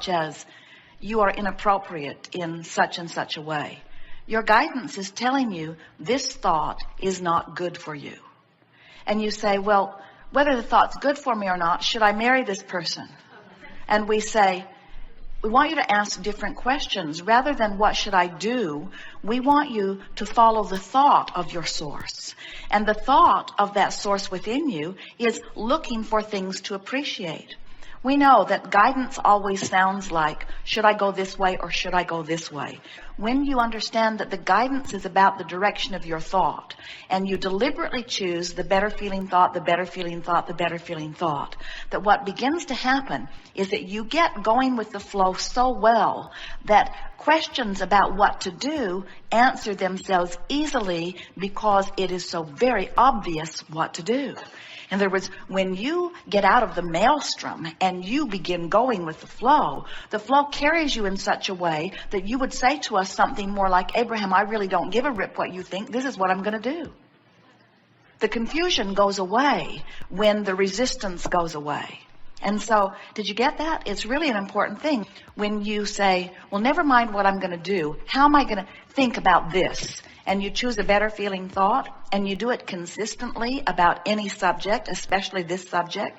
such as, you are inappropriate in such and such a way. Your guidance is telling you this thought is not good for you. And you say, well, whether the thought's good for me or not, should I marry this person? And we say, we want you to ask different questions. Rather than what should I do, we want you to follow the thought of your source. And the thought of that source within you is looking for things to appreciate. We know that guidance always sounds like, should I go this way or should I go this way? When you understand that the guidance is about the direction of your thought, and you deliberately choose the better feeling thought, the better feeling thought, the better feeling thought, that what begins to happen is that you get going with the flow so well that questions about what to do answer themselves easily because it is so very obvious what to do. In other words, when you get out of the maelstrom and you begin going with the flow carries you in such a way that you would say to us something more like, Abraham, I really don't give a rip what you think. This is what I'm going to do. The confusion goes away when the resistance goes away. And so, did you get that? It's really an important thing. When you say, well, never mind what I'm going to do. How am I going to think about this? And you choose a better feeling thought, and you do it consistently about any subject, especially this subject.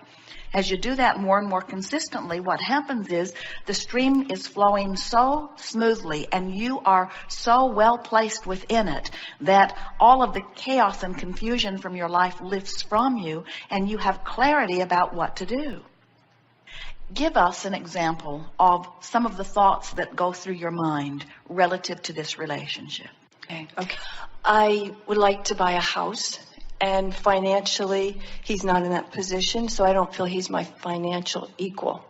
As you do that more and more consistently, what happens is the stream is flowing so smoothly and you are so well placed within it that all of the chaos and confusion from your life lifts from you and you have clarity about what to do. Give us an example of some of the thoughts that go through your mind relative to this relationship. Okay. I would like to buy a house, and financially, he's not in that position, so I don't feel he's my financial equal.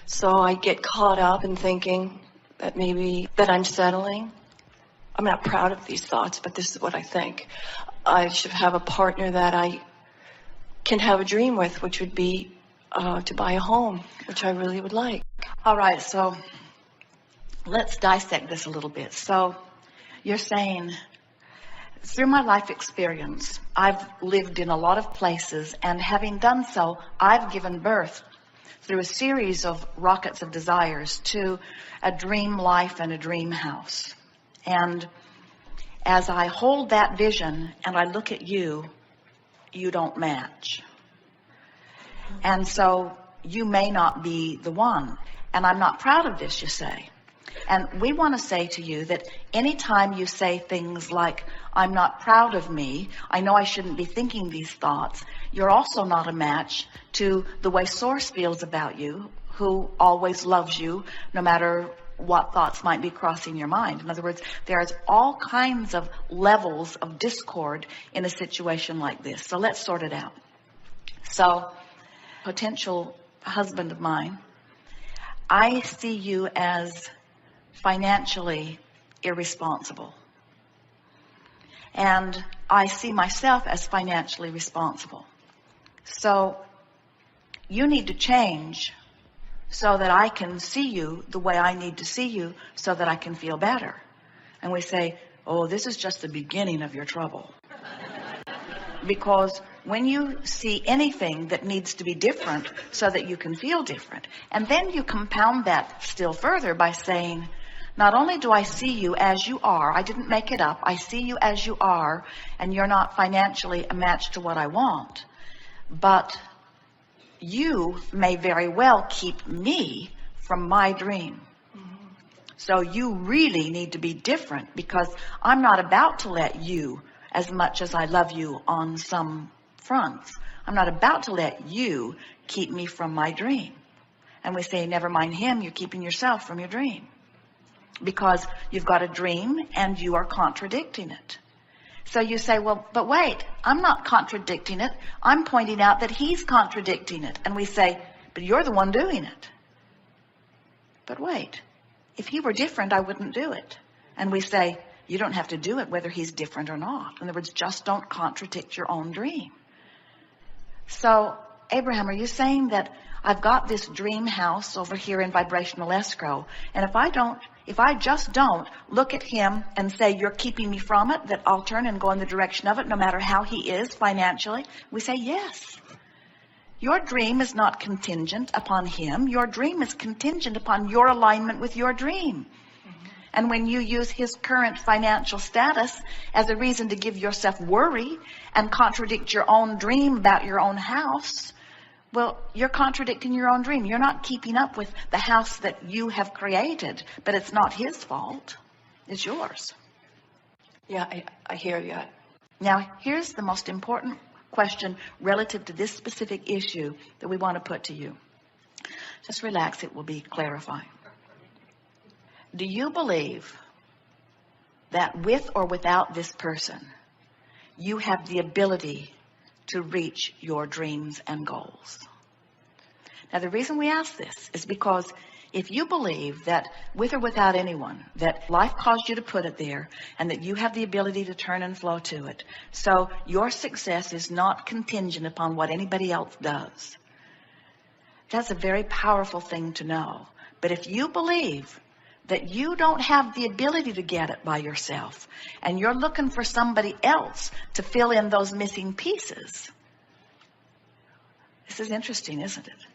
So I get caught up in thinking that maybe that I'm settling. I'm not proud of these thoughts, but this is what I think. I should have a partner that I can have a dream with, which would be to buy a home, which I really would like. All right, so let's dissect this a little bit. So you're saying, through my life experience, I've lived in a lot of places, and having done so, I've given birth through a series of rockets of desires to a dream life and a dream house. And as I hold that vision and I look at you, you don't match. And so you may not be the one. And I'm not proud of this, you say. And we want to say to you that anytime you say things like, I'm not proud of me, I know I shouldn't be thinking these thoughts, you're also not a match to the way Source feels about you, who always loves you, no matter what thoughts might be crossing your mind. In other words, there's all kinds of levels of discord in a situation like this. So let's sort it out. So, potential husband of mine, I see you as financially irresponsible. And I see myself as financially responsible. So you need to change so that I can see you the way I need to see you so that I can feel better. And we say, oh, this is just the beginning of your trouble. Because when you see anything that needs to be different so that you can feel different, and then you compound that still further by saying, not only do I see you as you are, I didn't make it up, I see you as you are, and you're not financially a match to what I want, but you may very well keep me from my dream. So you really need to be different, because I'm not about to let you, as much as I love you on some fronts, I'm not about to let you keep me from my dream. And we say, never mind him, you're keeping yourself from your dream. Because you've got a dream and you are contradicting it. So you say, well, but wait, I'm not contradicting it. I'm pointing out that he's contradicting it. And we say, but you're the one doing it. But wait, if he were different, I wouldn't do it. And we say, you don't have to do it whether he's different or not. In other words, just don't contradict your own dream. So, Abraham, are you saying that I've got this dream house over here in vibrational escrow, and if I just don't look at him and say, you're keeping me from it, that I'll turn and go in the direction of it no matter how he is financially? We say, yes. Your dream is not contingent upon him. Your dream is contingent upon your alignment with your dream. And when you use his current financial status as a reason to give yourself worry and contradict your own dream about your own house, well, you're contradicting your own dream. You're not keeping up with the house that you have created, but it's not his fault. It's yours. Yeah, I hear you. Now, here's the most important question relative to this specific issue that we want to put to you. Just relax, it will be clarifying. Do you believe that with or without this person, you have the ability to reach your dreams and goals? Now, the reason we ask this is because if you believe that with or without anyone, that life caused you to put it there and that you have the ability to turn and flow to it, so your success is not contingent upon what anybody else does, that's a very powerful thing to know. But if you believe that you don't have the ability to get it by yourself and you're looking for somebody else to fill in those missing pieces, this is interesting, isn't it?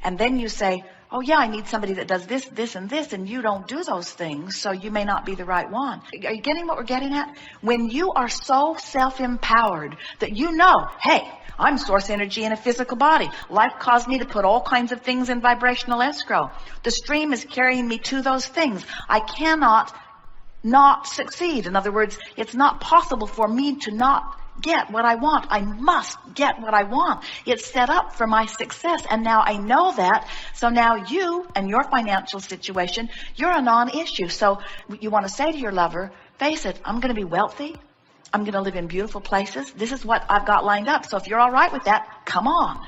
And then you say, oh yeah, I need somebody that does this, this, and this, and you don't do those things, so you may not be the right one. Are you getting what we're getting at? When you are so self-empowered that you know, hey, I'm source energy in a physical body. Life caused me to put all kinds of things in vibrational escrow. The stream is carrying me to those things. I cannot not succeed. In other words, it's not possible for me to not get what I want. I must get what I want. It's set up for my success, and now I know that. So now you and your financial situation, you're a non-issue. So you want to say to your lover, face it, I'm going to be wealthy. I'm going to live in beautiful places. This is what I've got lined up. So if you're all right with that, come on.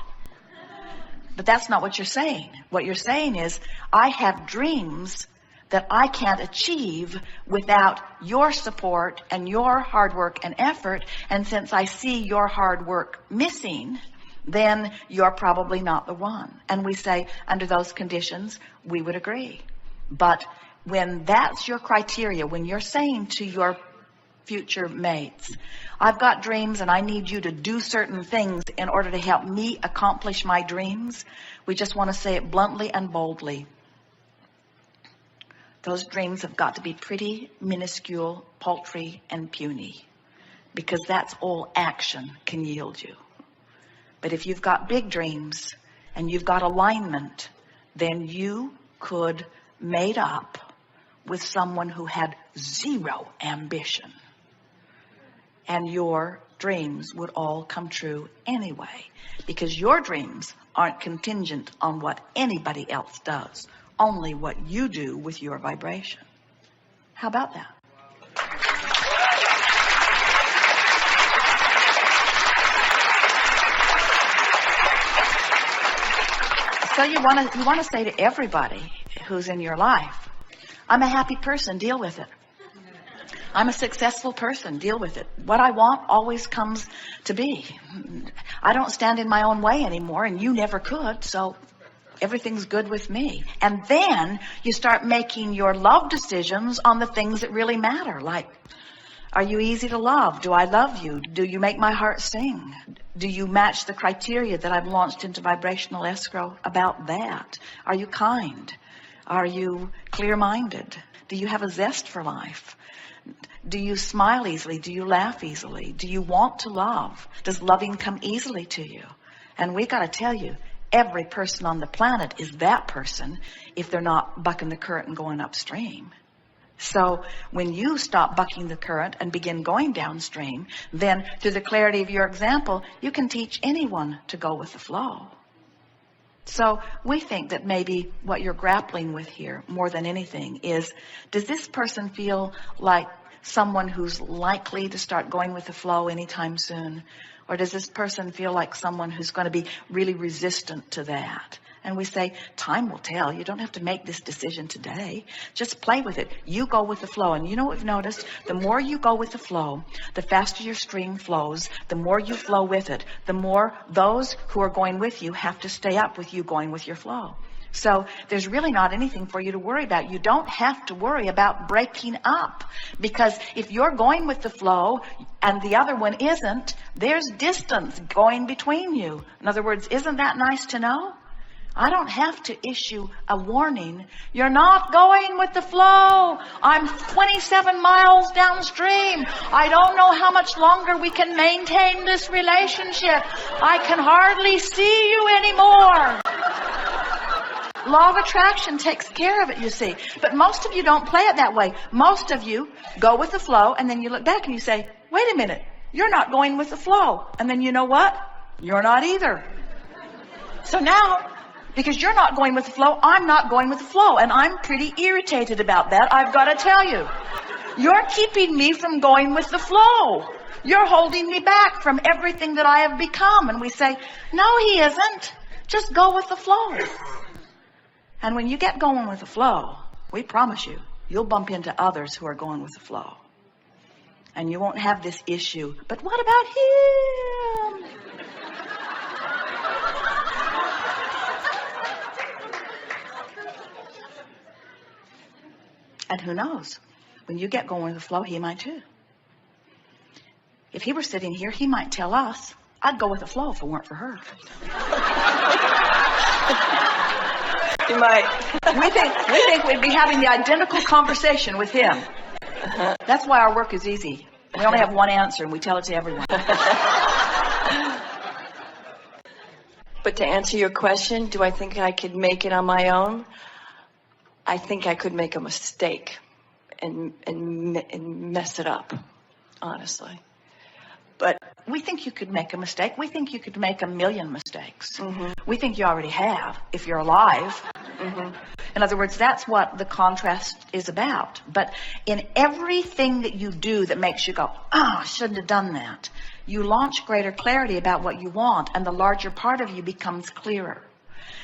But that's not what you're saying. What you're saying is, I have dreams that I can't achieve without your support and your hard work and effort. And since I see your hard work missing, then you're probably not the one. And we say, under those conditions, we would agree. But when that's your criteria, when you're saying to your future mates, I've got dreams and I need you to do certain things in order to help me accomplish my dreams, we just want to say it bluntly and boldly. Those dreams have got to be pretty, minuscule, paltry, and puny, because that's all action can yield you. But if you've got big dreams and you've got alignment, then you could mate up with someone who had zero ambition, and your dreams would all come true anyway, because your dreams aren't contingent on what anybody else does, only what you do with your vibration. How about that? So you want to say to everybody who's in your life, I'm a happy person, deal with it. I'm a successful person, deal with it. What I want always comes to be. I don't stand in my own way anymore, and you never could, so everything's good with me. And then you start making your love decisions on the things that really matter, like, are you easy to love? Do I love you? Do you make my heart sing? Do you match the criteria that I've launched into vibrational escrow about that? Are you kind? Are you clear-minded? Do you have a zest for life? Do you smile easily? Do you laugh easily? Do you want to love? Does loving come easily to you? And we got to tell you, every person on the planet is that person if they're not bucking the current and going upstream. So when you stop bucking the current and begin going downstream, then through the clarity of your example, you can teach anyone to go with the flow. So we think that maybe what you're grappling with here more than anything is, does this person feel like someone who's likely to start going with the flow anytime soon? Or does this person feel like someone who's going to be really resistant to that? And we say, time will tell. You don't have to make this decision today. Just play with it. You go with the flow. And you know what we've noticed? The more you go with the flow, the faster your stream flows. The more you flow with it, the more those who are going with you have to stay up with you going with your flow. So there's really not anything for you to worry about. You don't have to worry about breaking up, because if you're going with the flow and the other one isn't, there's distance going between you. In other words, isn't that nice to know? I don't have to issue a warning. You're not going with the flow. I'm 27 miles downstream. I don't know how much longer we can maintain this relationship. I can hardly see you anymore. Law of attraction takes care of it, you see. But most of you don't play it that way. Most of you go with the flow, and then you look back and you say, wait a minute, you're not going with the flow. And then you know what? You're not either. So now, because you're not going with the flow, I'm not going with the flow. And I'm pretty irritated about that, I've got to tell you. You're keeping me from going with the flow. You're holding me back from everything that I have become. And we say, no, he isn't. Just go with the flow. And when you get going with the flow, we promise you, you'll bump into others who are going with the flow. And you won't have this issue. But what about him? And who knows? When you get going with the flow, he might too. If he were sitting here, he might tell us, I'd go with the flow if it weren't for her. You might. We think we'd be having the identical conversation with him. That's why our work is easy. We only have one answer, and we tell it to everyone. But to answer your question, do I think I could make it on my own? I think I could make a mistake and mess it up, honestly. But we think you could make a mistake. We think you could make a million mistakes. Mm-hmm. We think you already have, if you're alive. Mm-hmm. In other words, that's what the contrast is about. But in everything that you do that makes you go, I shouldn't have done that, you launch greater clarity about what you want, and the larger part of you becomes clearer.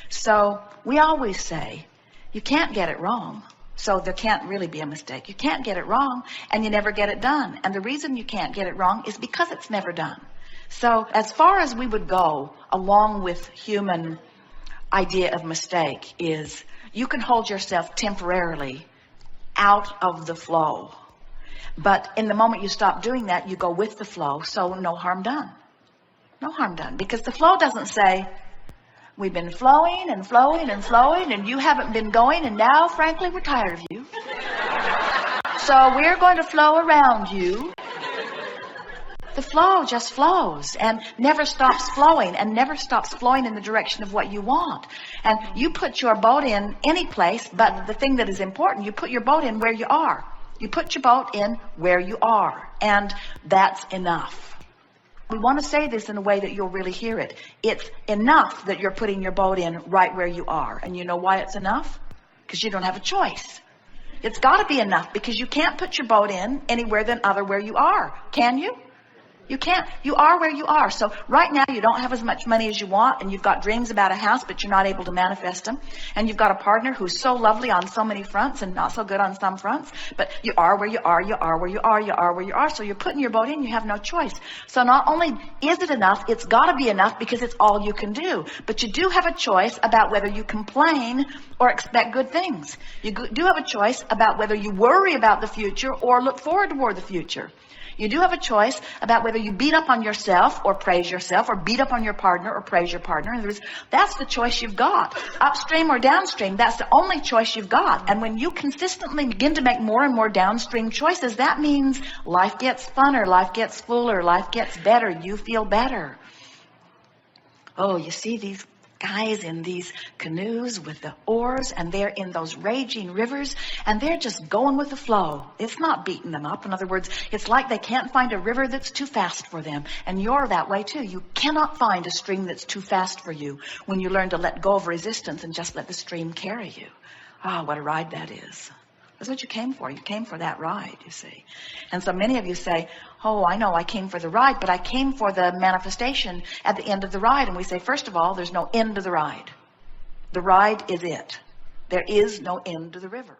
So we always say, you can't get it wrong. So there can't really be a mistake. You can't get it wrong, and you never get it done. And the reason you can't get it wrong is because it's never done. So as far as we would go along with human idea of mistake is you can hold yourself temporarily out of the flow. But in the moment you stop doing that, you go with the flow. So no harm done. No harm done. Because the flow doesn't say, we've been flowing and flowing and flowing, and you haven't been going, and now, frankly, we're tired of you. So we're going to flow around you. The flow just flows and never stops flowing, and never stops flowing in the direction of what you want. And you put your boat in any place, but the thing that is important, you put your boat in where you are. You put your boat in where you are, and that's enough. We want to say this in a way that you'll really hear it. It's enough that you're putting your boat in right where you are. And you know why it's enough? Because you don't have a choice. It's got to be enough, because you can't put your boat in anywhere than other where you are. Can you? You can't. You are where you are. So right now you don't have as much money as you want, and you've got dreams about a house, but you're not able to manifest them. And you've got a partner who's so lovely on so many fronts and not so good on some fronts. But you are where you are, you are where you are, you are where you are. So you're putting your boat in, you have no choice. So not only is it enough, it's got to be enough, because it's all you can do. But you do have a choice about whether you complain or expect good things. You do have a choice about whether you worry about the future or look forward toward the future. You do have a choice about whether you beat up on yourself or praise yourself, or beat up on your partner or praise your partner. In other words, that's the choice you've got. Upstream or downstream, that's the only choice you've got. And when you consistently begin to make more and more downstream choices, that means life gets funner, life gets fuller, life gets better. You feel better. Oh, you see these guys in these canoes with the oars, and they're in those raging rivers, and they're just going with the flow. It's not beating them up. In other words, it's like they can't find a river that's too fast for them. And you're that way too. You cannot find a stream that's too fast for you when you learn to let go of resistance and just let the stream carry you. Oh, what a ride that is. That's what you came for. You came for that ride, you see. And so many of you say, oh, I know I came for the ride, but I came for the manifestation at the end of the ride. And we say, first of all, there's no end to the ride. The ride is it. There is no end to the river.